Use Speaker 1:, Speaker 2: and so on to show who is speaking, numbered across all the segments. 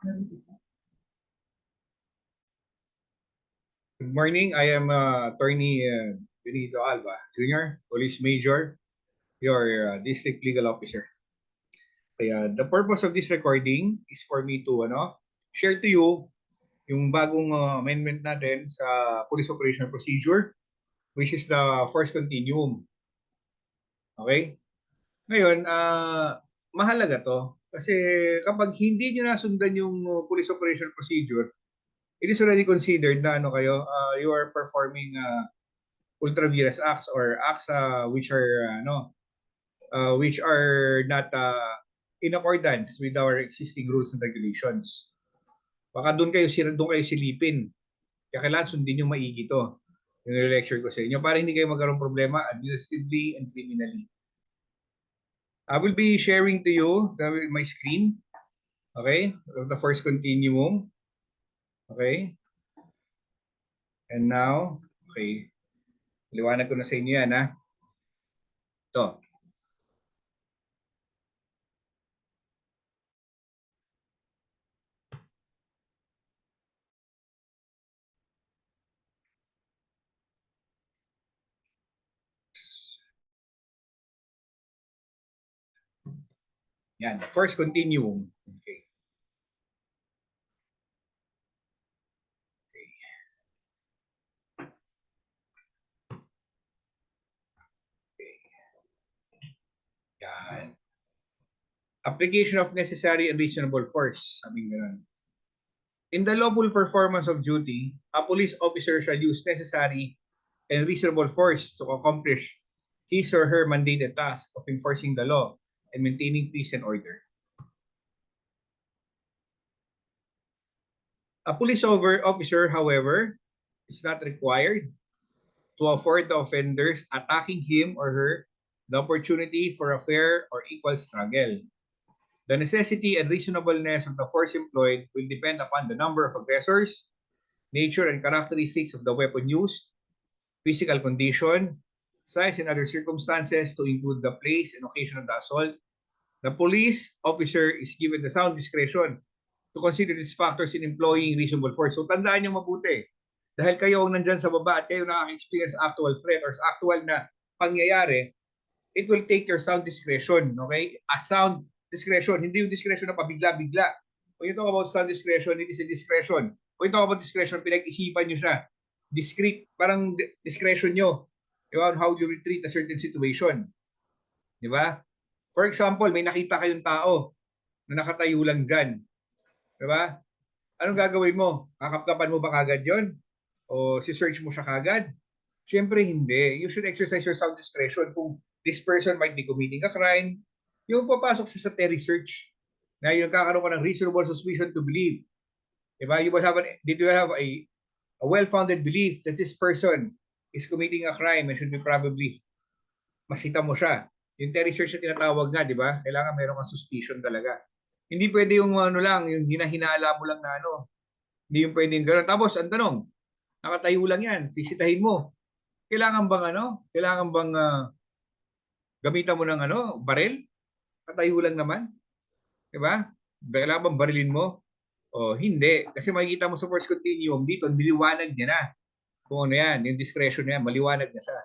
Speaker 1: Good morning. I am Attorney Benito Alba, Jr., Police Major, your District Legal Officer. Kaya the purpose of this recording is for me to share to you yung bagong amendment natin sa Police Operational Procedure, which is the first continuum. Okay? Ngayon, mahalaga to kasi kapag hindi nyo nasundan yung Police Operational Procedure, it is already considered na you are performing ultra vires acts or acts which are not in accordance with our existing rules and regulations. Baka doon kayo silipin. Kaya kailangan sundin yung maigi to. Yung lecture ko sa inyo para hindi kayo magkaroon problema administratively and criminally. I will be sharing to you my screen. Okay? The first continuum. Okay? And now, okay. Liwanag ko na sa inyo yan, ha? Ito. Yan, the first continuum. Okay. Yan. Application of necessary and reasonable force. Sabi ganun. In the lawful performance of duty, a police officer shall use necessary and reasonable force to accomplish his or her mandated task of enforcing the law and maintaining peace and order. A police officer, however, is not required to afford the offenders attacking him or her the opportunity for a fair or equal struggle. The necessity and reasonableness of the force employed will depend upon the number of aggressors, nature and characteristics of the weapon used, physical condition, size and other circumstances to include the place and occasion of the assault. The police officer is given the sound discretion to consider these factors in employing reasonable force. So tandaan nyo mabuti. Dahil kayo ang nandyan sa baba at kayo nakaka-experience actual threat or actual na pangyayari, it will take your sound discretion. Okay? A sound discretion, hindi yung discretion na pabigla-bigla. When you talk about sound discretion, it is a discretion. When you talk about discretion, pinag-isipan nyo siya. Discreet, parang discretion nyo. Diba? On how you will treat a certain situation. Di ba? For example, may nakita kayong tao na nakatayo lang dyan. Di ba? Anong gagawin mo? Kakapkapan mo ba kagad yon? O si-search mo siya kagad? Siyempre hindi. You should exercise your sound discretion kung this person might be committing a crime. Yung papasok sa Terry search na yung kakaroon ka ng reasonable suspicion to believe. Diba? Did you have a well-founded belief that this person is committing a crime and should be probably masita mo siya. Yung Terry search na tinatawag nga, di ba? Kailangan meron kang suspicion talaga. Hindi pwede yung yung hinahinala mo lang na Hindi yung pwede yung gano'n. Tapos, ang tanong, nakatayo lang yan, sisitahin mo. Kailangan bang gamitan mo ng baril? Katayo lang naman. Di ba? Kailangan bang barilin mo? O hindi. Kasi makikita mo sa first continuum dito, niliwanag niya na. Kung ano yan, yung discretion niya, maliwanag na siya.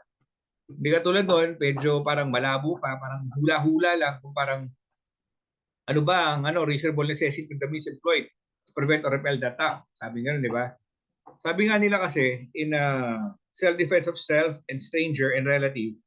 Speaker 1: Hindi ka tulad doon, medyo parang malabo pa, parang hula-hula lang, kung parang ano ba ang reasonable necessity of the means employed to prevent or repel the attack. Sabi nga, di ba? Sabi nga nila kasi, in self-defense of self and stranger and relative,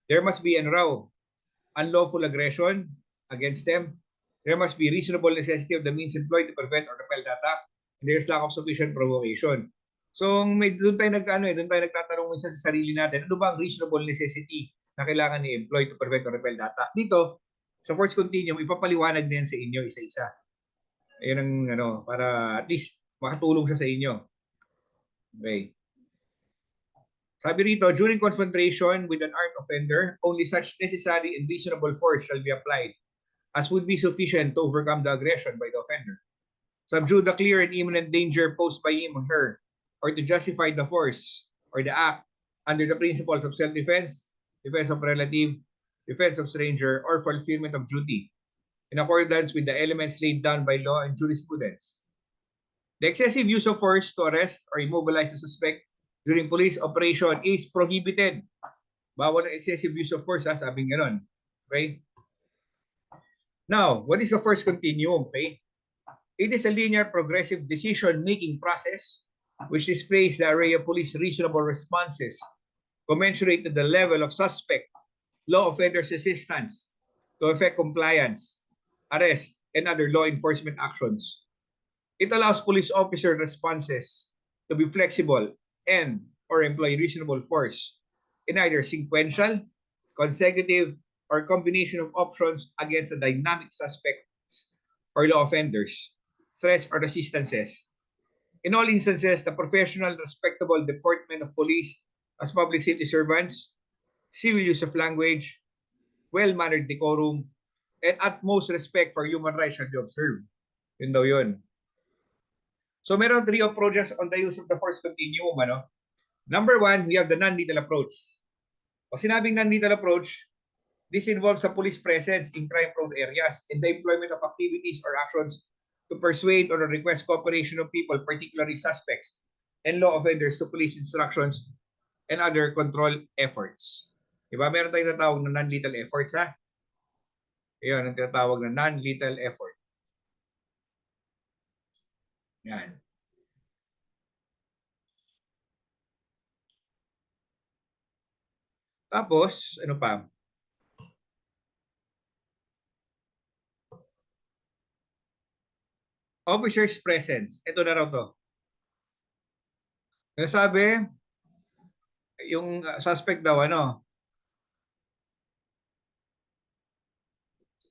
Speaker 1: there must be unlawful aggression against them. There must be reasonable necessity of the means employed to prevent or repel the attack. And there is lack of sufficient provocation. So, doon tayo nagtatanong minsan sa sarili natin, ano ba ang reasonable necessity na kailangan i-employ to prevent or repel the attack? Dito, sa first continuum, ipapaliwanag din sa inyo isa-isa. Ayun ang para at least makatulong siya sa inyo. Okay. Sabi rito, during confrontation with an armed offender, only such necessary and reasonable force shall be applied as would be sufficient to overcome the aggression by the offender. Subdue the clear and imminent danger posed by him or her, or to justify the force or the act under the principles of self-defense, defense of relative, defense of stranger, or fulfillment of duty. in accordance with the elements laid down by law and jurisprudence. The excessive use of force to arrest or immobilize a suspect during police operation is prohibited. Bawal ang excessive use of force, ha? Sabing ganon. Okay? Now, what is the first continuum? Okay? It is a linear progressive decision-making process which displays the array of police reasonable responses commensurate to the level of suspect, law offender's assistance to effect compliance, arrest, and other law enforcement actions. It allows police officer responses to be flexible and or employ reasonable force in either sequential, consecutive, or combination of options against a dynamic suspects or law offenders, threats, or resistances. In all instances, the professional, respectable deportment of police as public safety servants, civil use of language, well-mannered decorum, and utmost respect for human rights should be observed. Yun daw yun. So meron three approaches on the use of the first continuum. Ano? Number one, we have the non-lethal approach. Pag sinabing non-lethal approach, this involves a police presence in crime-prone areas and the employment of activities or actions to persuade or request cooperation of people, particularly suspects and law offenders, to police instructions and other control efforts. Diba? Meron tayong tinatawag na non-lethal efforts, ha? Iyon, ang tinatawag na non-lethal effort. Yan. Tapos, ano pa? Officer's presence. Ito na raw to. Sabi, yung suspect daw, ano,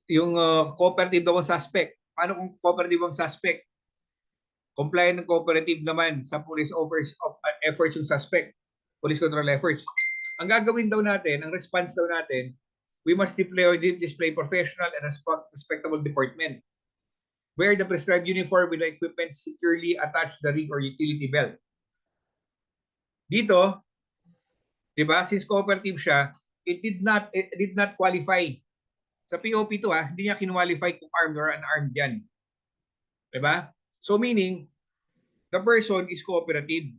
Speaker 1: yung cooperative daw ang suspect. Paano kung cooperative ang suspect? Compliant ng cooperative naman sa police efforts yung suspect. Police control efforts. Ang gagawin daw natin, ang response daw natin, we must display professional and respectable deportment. Wear the prescribed uniform with the equipment securely attached to the rig or utility belt. Dito, di ba, since cooperative siya, it did not qualify. Sa POP to, hindi niya kinwalify kung armed or unarmed yan. Di ba? So meaning, the person is cooperative.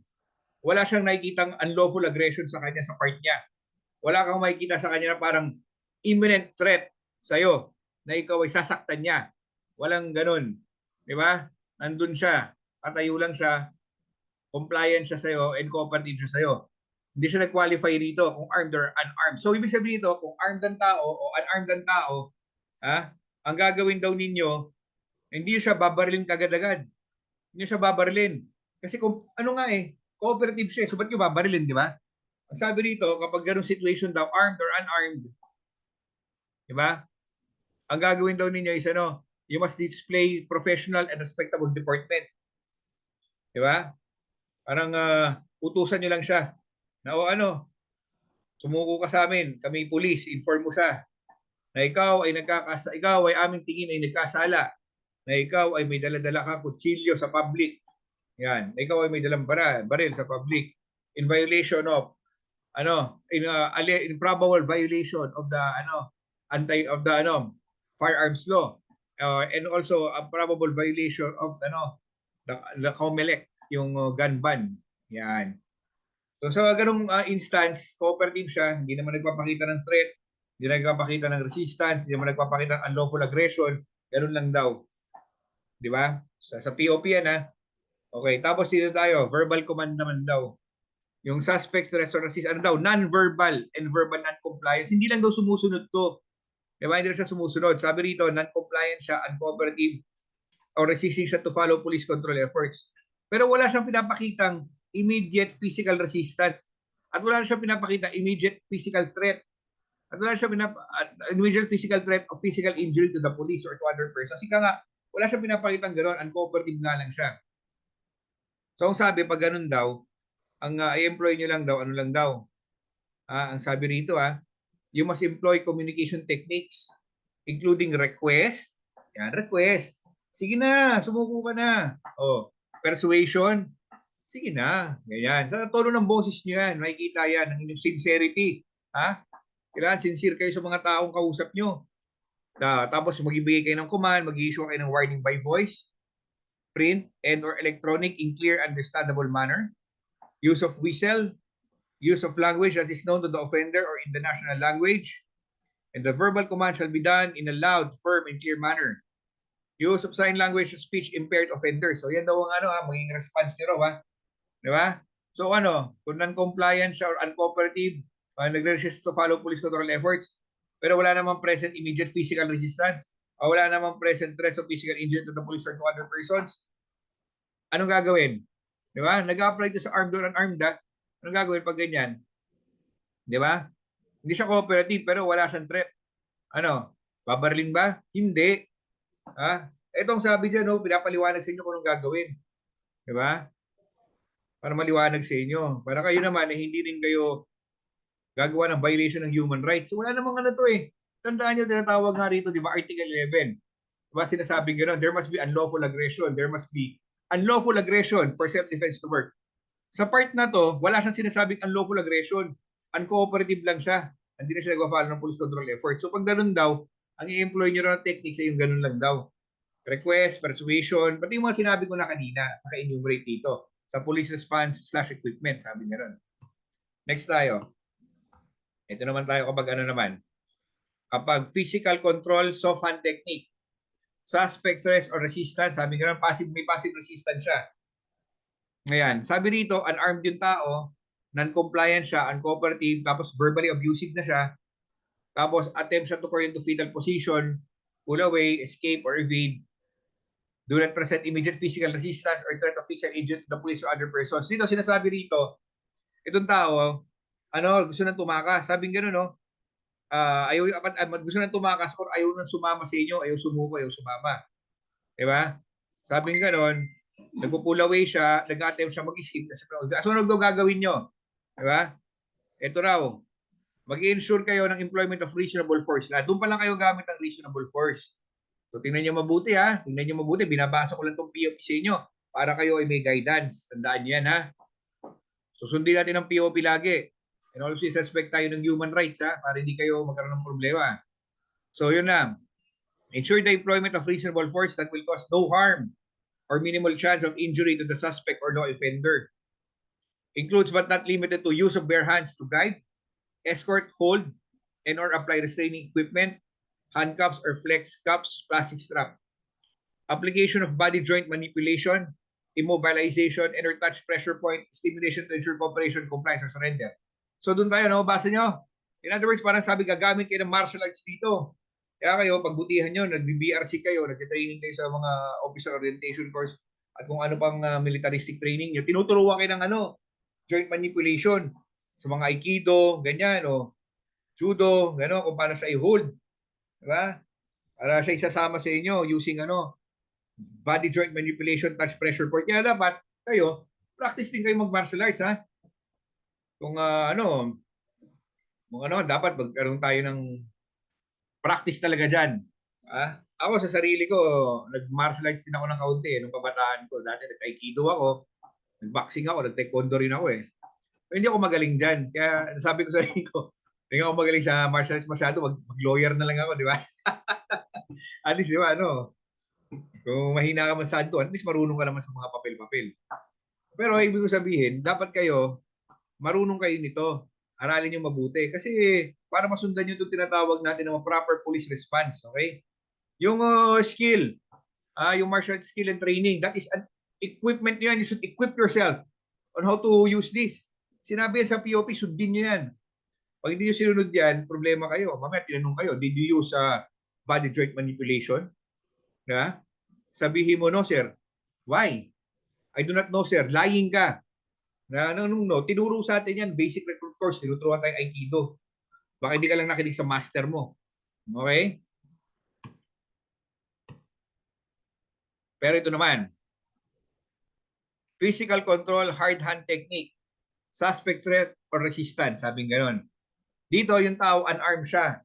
Speaker 1: Wala siyang nakikitang unlawful aggression sa kanya sa part niya. Wala kang makikita sa kanya na parang imminent threat sa'yo na ikaw ay sasaktan niya. Walang ganun. Di ba? Nandun siya. Katayo lang siya. Compliant siya sa'yo and cooperative siya sa'yo. Hindi siya nag-qualify rito kung armed or unarmed. So, ibig sabihin nito, kung armed ang tao o unarmed ang tao, ang gagawin daw ninyo, hindi siya babarilin kagad-agad. Hindi siya babarilin. Kasi kung ano nga cooperative siya. So, ba't nyo babarilin, di ba? Ang sabi rito, kapag ganung situation daw, armed or unarmed, di ba? Ang gagawin daw ninyo is ano, you must display professional and respectable deportment. Di ba? Parang utusan nyo lang siya. Na o ano, sumuko ka sa amin, kami police, inform mo siya na ikaw ay aming tingin ay nagkasala, na ikaw ay may dala-dala kang kutsilyo sa public. Yan, na ikaw ay may dalang baril sa public in violation of in probable violation of the firearms law, and also a probable violation of the COMELEC, yung gun ban. Yan. So sa ganung instance, cooperative siya, hindi naman nagpapakita ng threat, hindi nagpapakita ng resistance, hindi naman nagpapakita ng unlawful aggression, ganun lang daw. Di ba? Sa POP yan, Okay, tapos dito tayo, verbal command naman daw. Yung suspect, threats, or resist, non-verbal and verbal non-compliance. Hindi lang daw sumusunod to. Diba? Hindi lang siya sumusunod. Sabi rito, non-compliant siya, uncooperative, or resisting siya to follow police control efforts. Pero wala siyang pinapakitang immediate physical resistance. At wala siyang pinapakita immediate physical threat. At wala siyang immediate physical threat of physical injury to the police or to other persons. Kasi nga, wala siyang pinapakitang gano'n, uncooperative nga lang siya. So, ang sabi, pag ganun daw, ang i-employ nyo lang daw, ano lang daw. Ang sabi rito, you must employ communication techniques, including request. Yan, request. Sige na, sumuko ka na. Persuasion. Sige na. Ganyan. Sa tono ng boses nyo yan, makikita yan, ang inyong sincerity. Kailangan sincere kayo sa mga taong kausap nyo. Tapos magbibigay kayo ng command, mag-issue kayo ng warning by voice, print, and or electronic in clear, understandable manner. Use of whistle, use of language that is known to the offender or in the national language. And the verbal command shall be done in a loud, firm, and clear manner. Use of sign language to speech impaired offenders. So yan daw ang magiging response nyo ha. Di ba? So kung non-compliant siya or uncooperative, nagre-resist to follow police control efforts, pero wala namang present immediate physical resistance, o wala namang present threats of physical injury to the police or to other persons, anong gagawin? Di ba? Nag-apply to sa armed or unarmed, anong gagawin pag ganyan? Di ba? Hindi siya cooperative pero wala siyang threat. Babarilin ba? Hindi. Etong sabi dyan, pinapaliwanag sa inyo kung anong gagawin. Di ba? Para maliwanag sa inyo. Para kayo naman, hindi rin kayo gagawa ng violation ng human rights. So, wala namang to eh. Tandaan nyo, tinatawag nga rito, di ba, Article 11. Diba, sinasabing gano'n, there must be unlawful aggression. There must be unlawful aggression for self-defense to work. Sa part na to, wala siyang sinasabing unlawful aggression. Uncooperative lang siya. Hindi na siya nagpa-follow ng police control effort. So, pag ganun daw, ang i-employ nyo na techniques ay yung ganun lang daw. Request, persuasion, pati yung mga sinabi ko na kanina, naka-enumerate dito sa police response / equipment, sabi niya ron. Next tayo. Ito naman tayo kapag physical control, soft hand technique, suspect stress or resistance, sabi nga may passive resistance siya. Ngayon, sabi rito, unarmed yung tao, non-compliant siya, uncooperative, tapos verbally abusive na siya, tapos attempt siya to fall into fetal position, pull away, escape, or evade, do not present immediate physical resistance or threat of physical injury to the police or other persons. Dito, sinasabi rito, itong tao, gusto nang tumakas. Sabing gano'n, gusto nang tumakas or ayaw nang sumama sa inyo, ayaw sumuko, ayaw sumama. Diba? Sabing gano'n, nagpo-pull away siya, nag-attempt siya mag-escape. So, ano gagawin nyo? Diba? Ito raw, mag-ensure kayo ng employment of reasonable force. Doon pa lang kayo gamit ng reasonable force. So, tingnan nyo mabuti ha. Tingnan nyo mabuti. Binabasa ko lang itong POP sa inyo para kayo ay may guidance. Tandaan nyo yan ha. Susundin natin ang POP lagi. And also, suspect tayo ng human rights ha, para hindi kayo magkaroon ng problema. So, yun na. Ensure the employment of reasonable force that will cause no harm or minimal chance of injury to the suspect or law offender. Includes but not limited to use of bare hands to guide, escort, hold, and or apply restraining equipment, handcuffs or flex cuffs, plastic strap. Application of body joint manipulation, immobilization, and or touch pressure point, stimulation to ensure cooperation, compliance, or surrender. So doon tayo, basa nyo. In other words, parang sabi, gagamit kayo ng martial arts dito. Kaya kayo, pagbutihan nyo, nag-BRC kayo, nag-training kayo sa mga officer orientation course, at kung ano pang militaristic training nyo, tinuturuan kayo ng joint manipulation sa mga aikido, ganyan, judo, gano'n, kung paano siya i-hold. Diba? Para siya isasama sa inyo using body joint manipulation, touch pressure point. Kaya dapat kayo, practice din kayo mag-martial arts, ha? Kung dapat magkaroon tayo ng practice talaga dyan. Ako sa sarili ko, nag-martial arts din ako ng kaunti nung kabataan ko. Dati nag-aikido ako, nag-boxing ako, nag-taekwondo rin ako eh. Pero hindi ako magaling dyan. Kaya sabi ko sa sarili ko, hindi ako magaling sa martial arts masyado, mag-lawyer na lang ako, di ba? At least, di ba, kung mahina ka man sa ito, at least marunong ka naman sa mga papel-papel. Pero ibig ko sabihin, dapat kayo, marunong kayo nito. Aralin nyo mabuti. Kasi para masundan nyo itong tinatawag natin ng proper police response. Okay? Yung skill, yung martial arts skill and training, that is an equipment nyo yan. You should equip yourself on how to use this. Sinabi yan sa POP, sundin nyo yan. Pag hindi nyo sinunod yan, problema kayo. Mamaya tinanong kayo, did you use body joint manipulation? Na? Sabihin mo, no, sir. Why? I do not know, sir. Lying ka. Tinuro sa atin yan, basic recruit course, tinuturuan tayong aikido. Baka hindi ka lang nakinig sa master mo. Okay? Pero ito naman, physical control, hard hand technique, suspect threat or resistance, sabing ganon. Dito, yung tao, unarmed siya.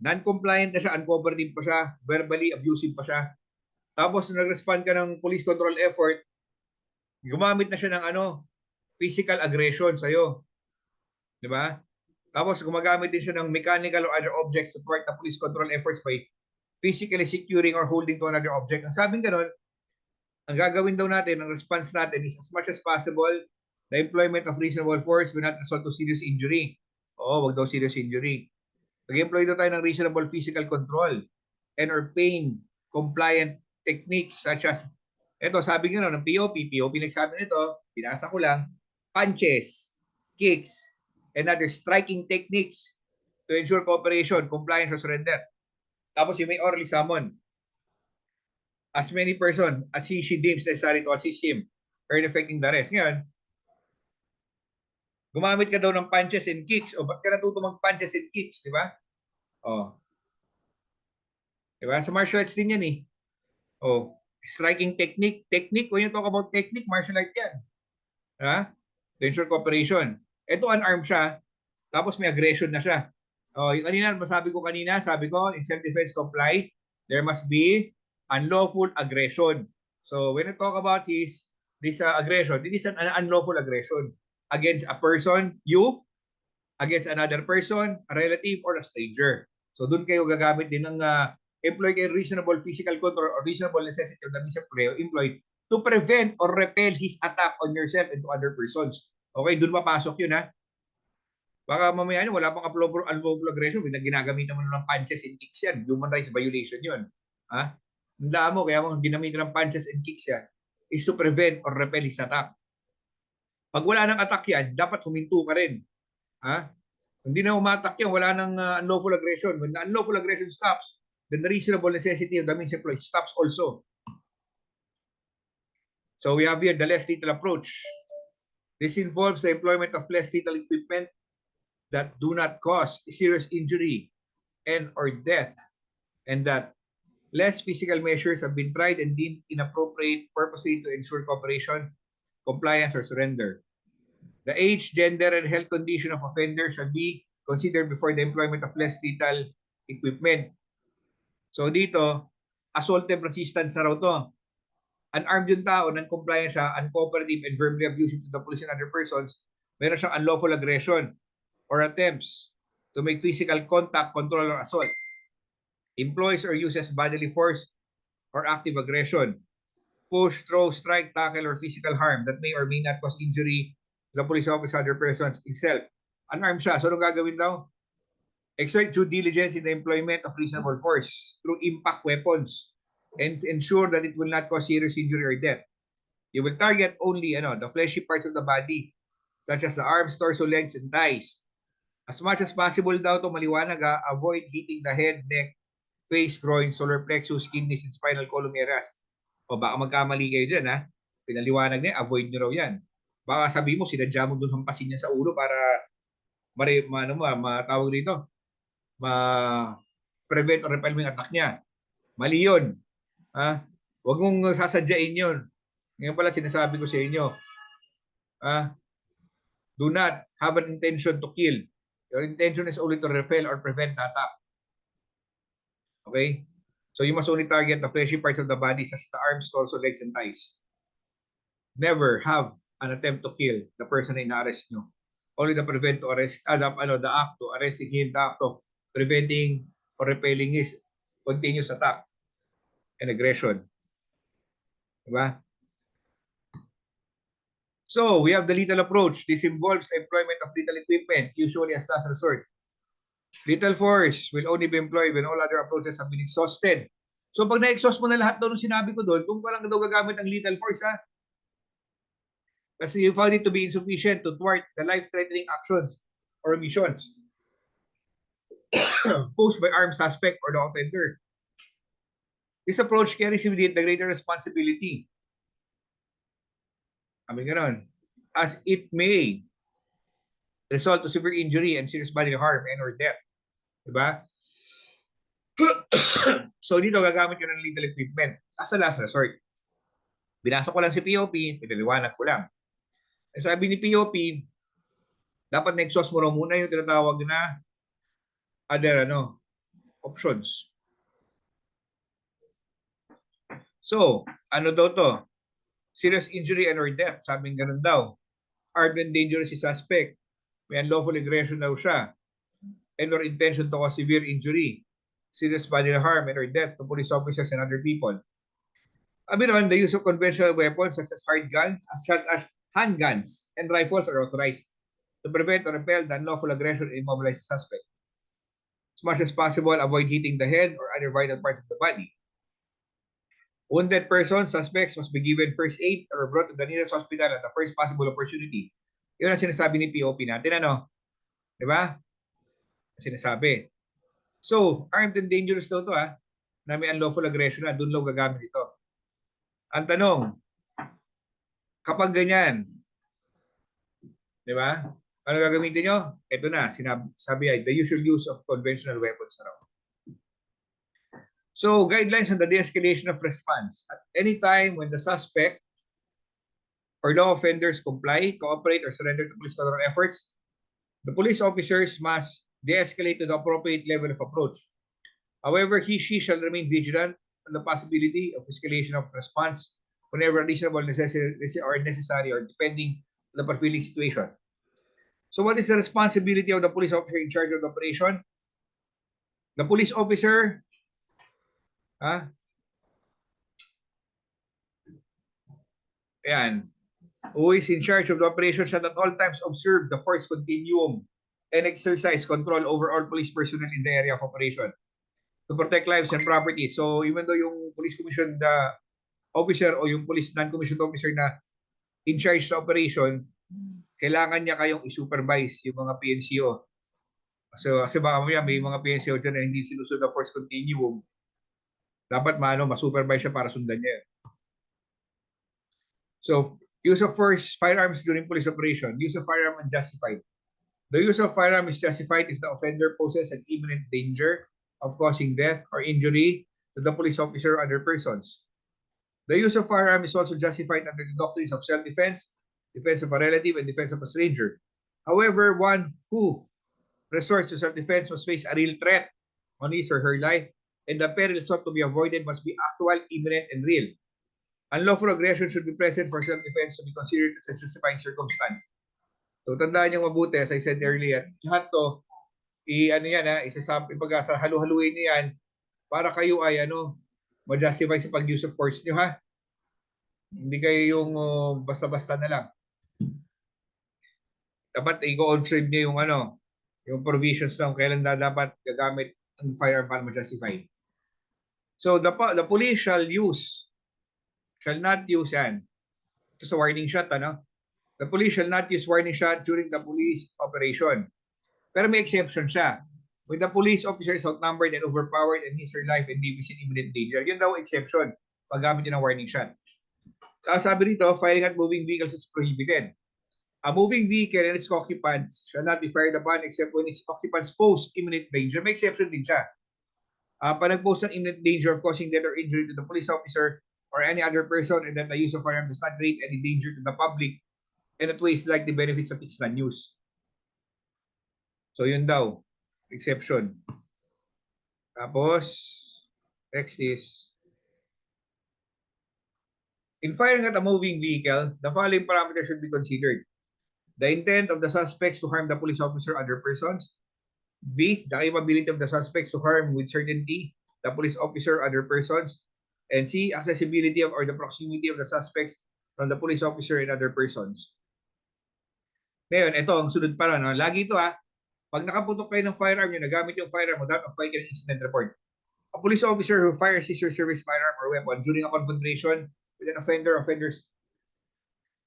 Speaker 1: Non-compliant na siya, uncooperative pa siya, verbally abusive pa siya. Tapos, nag-respond ka ng police control effort, gumamit na siya ng physical aggression sa'yo. Di ba? Tapos, gumagamit din siya ng mechanical or other objects to thwart the police control efforts by physically securing or holding to another object. Ang sabing ganun, ang gagawin daw natin, ang response natin is as much as possible, the employment of reasonable force will not result to serious injury. Oo, wag daw serious injury. Mag-employ daw tayo ng reasonable physical control and or pain compliant techniques such as, ito sabi nga ng POP nagsabi nito, binasa ko lang, punches, kicks, and other striking techniques to ensure cooperation, compliance, or surrender. Tapos yung may orally summon as many person as she deems necessary to assist him or in effecting the rest. Ngayon, gumamit ka daw ng punches and kicks. O ba't ka natuto mag-punches and kicks, di ba? O. Di ba? Sa martial arts din yan eh. O. Striking technique. Technique, when you talk about technique, martial art yan. Ha? To ensure cooperation. Ito, unarmed siya. Tapos may aggression na siya. O, yung kanina, sabi ko, in self-defense comply, there must be unlawful aggression. So, when I talk about this aggression, this is an unlawful aggression against a person, you, against another person, a relative, or a stranger. So, doon kayo gagamit din ng employ kayo reasonable physical control or reasonable necessity of the means employed to prevent or repel his attack on yourself and to other persons. Okay, doon mapasok yun ha. Baka mamaya wala pang unlawful aggression, ginagamit naman ng punches and kicks yan. Human rights violation yun. Ha? Tandaan mo, kaya mo ginamit ng punches and kicks yan is to prevent or repel his attack. Pag wala nang attack yan, dapat huminto ka rin. Ha? Hindi na umatak yan, wala nang unlawful aggression. When the unlawful aggression stops, then the reasonable necessity of the means employed stops also. So we have here the less lethal approach. This involves the employment of less lethal equipment that do not cause serious injury and or death, and that less physical measures have been tried and deemed inappropriate purposely to ensure cooperation, compliance, or surrender. The age, gender, and health condition of offenders shall be considered before the employment of less lethal equipment. So dito, assault and resistance na raw to. Unarmed yung tao, non-compliant siya, uncooperative, and verbally abusive to the police and other persons, meron siyang unlawful aggression or attempts to make physical contact, control, or assault. Employs or uses bodily force or active aggression. Push, throw, strike, tackle, or physical harm that may or may not cause injury to the police officer, other persons, itself. Unarmed siya. So, anong gagawin daw? Exert due diligence in the employment of reasonable force through impact weapons and ensure that it will not cause serious injury or death. You will target only the fleshy parts of the body, such as the arms, torso, legs, and thighs. As much as possible daw to maliwanag, avoid hitting the head, neck, face, groin, solar plexus, kidneys, and spinal column areas. O baka magkamali kayo dyan, ha? Pinaliwanag niya, avoid nyo raw yan. Baka sabi mo, sinadya mo dun hampasin niya sa ulo para matawag dito, ma-prevent or repel mo yung attack niya. Mali yun. Ha? Huwag mong sasadyain yun. Ngayon pala sinasabi ko sa inyo, do not have an intention to kill. Your intention is only to repel or prevent the attack. Okay? So you must only target the fleshy parts of the body such as the arms, torso, legs, and thighs. Never have an attempt to kill the person na ina-arrest nyo. Only the prevent to arrest, the act to arresting him, the act of preventing or repelling his continuous attack and aggression. Diba? So, we have the lethal approach. This involves the employment of lethal equipment, usually as last resort. Lethal force will only be employed when all other approaches have been exhausted. So, pag na-exhaust mo na lahat doon sinabi ko doon, kung walang daw gagamit ng lethal force, ha? Kasi you found it to be insufficient to thwart the life-threatening actions or omissions posed by armed suspect or the offender. This approach carries with it the greater responsibility. As it may result to severe injury and serious bodily harm and or death. Diba? So dito gagamit ko ng lethal equipment as a last resort. Binasa ko lang si POP, pinaliwanag ko lang. Sabi ni POP, dapat na-exhaust mo raw muna yung tinatawag na other options. So, ano daw to? Serious injury and or death, sabing ganun daw. Armed and dangerous si suspect. May unlawful aggression daw siya. And or intention to cause severe injury. serious bodily harm and or death to police officers and other people. On the use of conventional weapons such as handguns and rifles are authorized to prevent or repel the unlawful aggression and immobilize the suspect. As much as possible, avoid hitting the head or other vital parts of the body. Wounded persons, suspects must be given first aid or brought to the nearest hospital at the first possible opportunity. Yun ang sinasabi ni POP natin, ano? Di ba? Sinasabi. So, armed and dangerous daw to, na may unlawful aggression na, doon lang gagamit ito. Ang tanong, kapag ganyan, di ba? Ano gagamitin nyo? Ito na, sabi ay, the usual use of conventional weapons. So, guidelines on the de-escalation of response. At any time when the suspect or law offenders comply, cooperate, or surrender to police control efforts, the police officers must de-escalate to the appropriate level of approach. However, she shall remain vigilant on the possibility of escalation of response whenever reasonable necessary or depending on the prevailing situation. So what is the responsibility of the police officer in charge of the operation? The police officer who is in charge of the operation shall at all times observe the force continuum and exercise control over all police personnel in the area of operation to protect lives and property. So even though yung police commissioned officer o yung police non-commissioned officer na in charge sa operation, kailangan niya kayong i-supervise yung mga PNCO. So, kasi baka may mga PNCO dyan na hindi sinusunod ang force continuum. Dapat ma-supervise siya para sundan niya. So, use of force, firearms during police operation. Use of firearm unjustified. The use of firearm is justified if the offender poses an imminent danger of causing death or injury to the police officer or other persons. The use of firearm is also justified under the doctrines of self-defense, defense of a relative, and defense of a stranger. However, one who resorts to self-defense must face a real threat on his or her life, and the peril sought to be avoided must be actual, imminent, and real. Unlawful aggression should be present for self-defense to be considered as a justifying circumstance. So, tandaan niyo mabuti, as I said earlier, lahat to, sa halu-haluin niyo yan, para kayo ay, ma-justify sa pag-use of force niyo, ha? Hindi kayo yung basta-basta na lang. Dapat i-go-on-stream niyo yung provisions na kung kailan dapat gagamit ang firearm para ma-justify. So, the police shall not use yan. Ito sa warning shot, The police shall not use warning shot during the police operation. Pero may exception siya. When the police officer is outnumbered and overpowered and his or life and life is in imminent danger, yun daw exception paggamit yun ng warning shot. Sabi rito, firing at moving vehicles is prohibited. A moving vehicle and its occupants shall not be fired upon except when its occupants pose imminent danger. May exception din siya. Pag nag-pose ng imminent danger of causing death or injury to the police officer or any other person and that the use of firearm does not create any danger to the public and that ways like the benefits of its non-use. So yun daw, exception. Tapos, next is, in firing at a moving vehicle, the following parameters should be considered. The intent of the suspects to harm the police officer or other persons. B, the capability of the suspects to harm with certainty the police officer or other persons. And C, accessibility of or the proximity of the suspects from the police officer and other persons. Ngayon, ito ang sunod pa rin. Lagi ito pag nakaputok kayo ng firearm, yung nagamit yung firearm without a file an incident report. A police officer who fires his or service firearm or weapon during a confrontation with an offender or offenders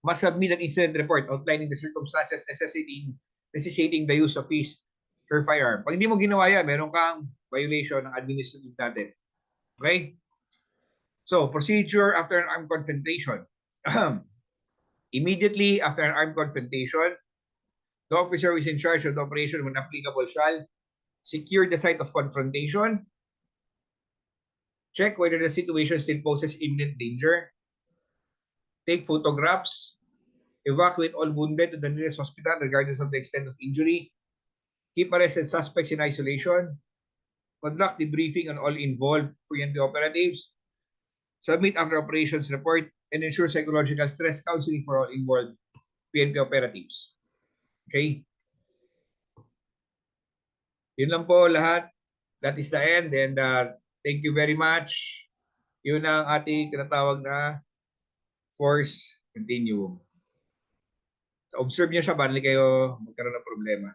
Speaker 1: must submit an incident report outlining the circumstances necessitating the use of his or firearm. Pag hindi mo ginawa yan, meron kang violation ng administrative natin. Okay? So, procedure after an armed confrontation. Immediately after an armed confrontation, the officer who is in charge of the operation when applicable shall secure the site of confrontation, check whether the situation still poses imminent danger, take photographs, evacuate all wounded to the nearest hospital regardless of the extent of injury, keep arrested suspects in isolation, conduct debriefing on all involved PNP operatives, submit after operations report, and ensure psychological stress counseling for all involved PNP operatives. Okay? Yun lang po lahat. that is the end, and thank you very much. Yun ang ating tinatawag na force continuum. So observe nyo siya, bali kayo magkaroon ng problema.